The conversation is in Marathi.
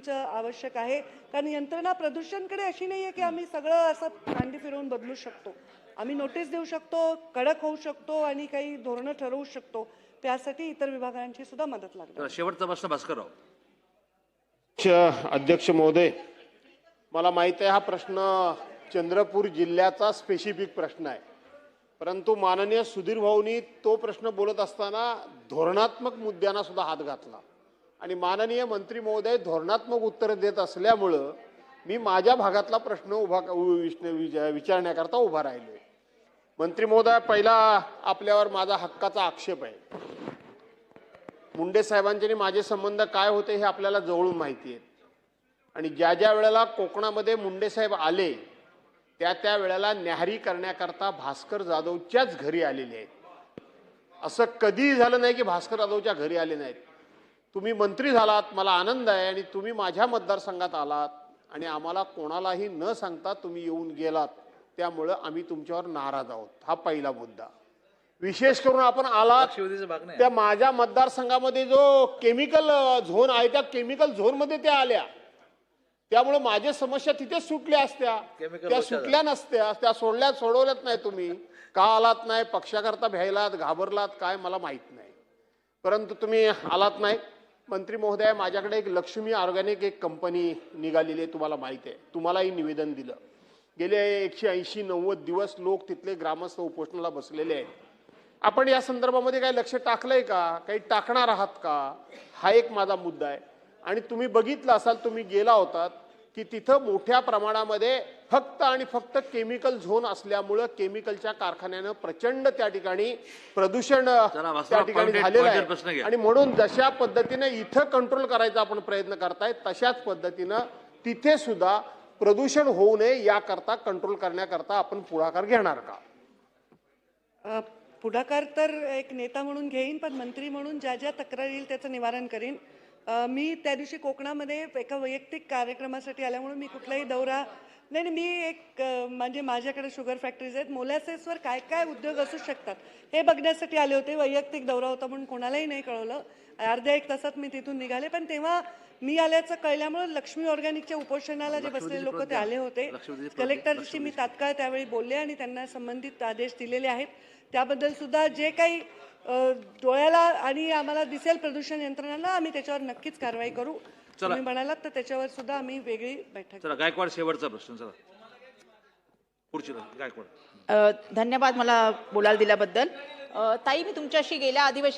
तुमचं आवश्यक आहे, कारण यंत्रणा प्रदूषणकडे अशी नाही आहे की आम्ही सगळं असं कांडी फिरवून बदलू शकतो. आम्ही नोटीस देऊ शकतो, कडक होऊ शकतो आणि काही धोरणं ठरवू शकतो. त्यासाठी इतर विभागांची सुद्धा मदत लागते. शेवटचा प्रश्न भास्करराव. अध्यक्ष महोदय, मला माहिती आहे हा प्रश्न चंद्रपूर जिल्ह्याचा स्पेसिफिक प्रश्न आहे, परंतु माननीय सुधीर भाऊंनी तो प्रश्न बोलत असताना धोरणात्मक मुद्द्यांना सुद्धा हात घातला आणि माननीय मंत्री महोदय धोरणात्मक उत्तर देत असल्यामुळं मी माझ्या भागातला प्रश्न विचारण्याकरता उभा राहिलो. मंत्री महोदय, पहिला आपल्यावर माझा हक्काचा आक्षेप आहे. मुंडे साहेबांचे आणि माझे संबंध काय होते हे आपल्याला जवळून माहिती आहे आणि ज्या ज्या वेळेला कोकणामध्ये मुंडे साहेब आले त्या वेळेला न्याहारी करण्याकरता भास्कर जाधवच्याच घरी आलेले आहेत. असं कधीही झालं नाही की भास्कर जाधवच्या घरी आले नाहीत. तुम्ही मंत्री झालात, मला आनंद आहे, आणि तुम्ही माझ्या मतदारसंघात आलात आणि आम्हाला कोणालाही न सांगता तुम्ही येऊन गेलात, त्यामुळं आम्ही तुमच्यावर नाराज आहोत. हा पहिला मुद्दा. विशेष करून आपण आलात त्या माझ्या मतदारसंघामध्ये जो केमिकल झोन आहे त्या केमिकल झोन मध्ये त्या आल्या, त्यामुळे माझ्या समस्या तिथेच सुटल्या असत्या, त्या सुटल्या नसत्या, त्या सोडवल्यात नाही. तुम्ही का आलात नाही, पक्षाकरता भ्यायलात, घाबरलात, काय मला माहित नाही, परंतु तुम्ही आलात नाही. मंत्री महोदय, माझ्याकडे एक लक्ष्मी ऑर्गॅनिक एक कंपनी निघालेली आहे, तुम्हाला माहिती आहे, तुम्हालाही निवेदन दिलं. गेले 180-90 दिवस लोक तिथले ग्रामस्थ उपोषणाला बसलेले आहेत. आपण या संदर्भामध्ये काही लक्ष टाकलंय का, काही टाकणार आहात का, हा एक माझा मुद्दा आहे. आणि तुम्ही बघितलं असाल, तुम्ही गेला होतात की तिथं मोठ्या प्रमाणामध्ये फक्त आणि फक्त केमिकल झोन असल्यामुळं केमिकलच्या कारखान्यानं प्रचंड त्या ठिकाणी प्रदूषण त्या ठिकाणी झालेलं आहे. आणि म्हणून जशा पद्धतीने इथं कंट्रोल करायचा आपण प्रयत्न करताय, तशाच पद्धतीनं तिथे सुद्धा प्रदूषण होऊ नये याकरता कंट्रोल करण्याकरता आपण पुढाकार घेणार का? पुढाकार तर एक नेता म्हणून घेईन, पण मंत्री म्हणून ज्या ज्या तक्रारी येईल त्याचं निवारण करीन. मी त्या दिवशी कोकणामध्ये एका वैयक्तिक कार्यक्रमासाठी आल्यामुळे मी कुठलाही दौरा नाही, मी एक म्हणजे माझ्याकडे शुगर फॅक्टरीज आहेत, मोलॅसेसवर काय काय उद्योग असू शकतात हे बघण्यासाठी आले होते. वैयक्तिक दौरा होता म्हणून कोणालाही नाही कळवलं. अर्ध्या एक तासात मी तिथून निघाले, पण तेव्हा मी आल्याचं कळल्यामुळे लक्ष्मी ऑर्गॅनिकच्या उपोषणाला जे बसलेले लोक ते आले होते. कलेक्टरशी मी तात्काळ त्यावेळी बोलले आणि त्यांना संबंधित आदेश दिलेले आहेत. त्याबद्दल सुद्धा जे काही डोळ्याला आणि आम्हाला दिसेल प्रदूषण यंत्रणाला, आम्ही त्याच्यावर नक्कीच कारवाई करू. तुम्ही म्हणालात तर त्याच्यावर सुद्धा आम्ही वेगळी बैठक. चला गायकवाड, शेवटचा प्रश्न. चला पुढची गायकवाड. धन्यवाद मला बोलायला दिल्याबद्दल. ताई, मी तुमच्याशी गेल्या अधिवेशनात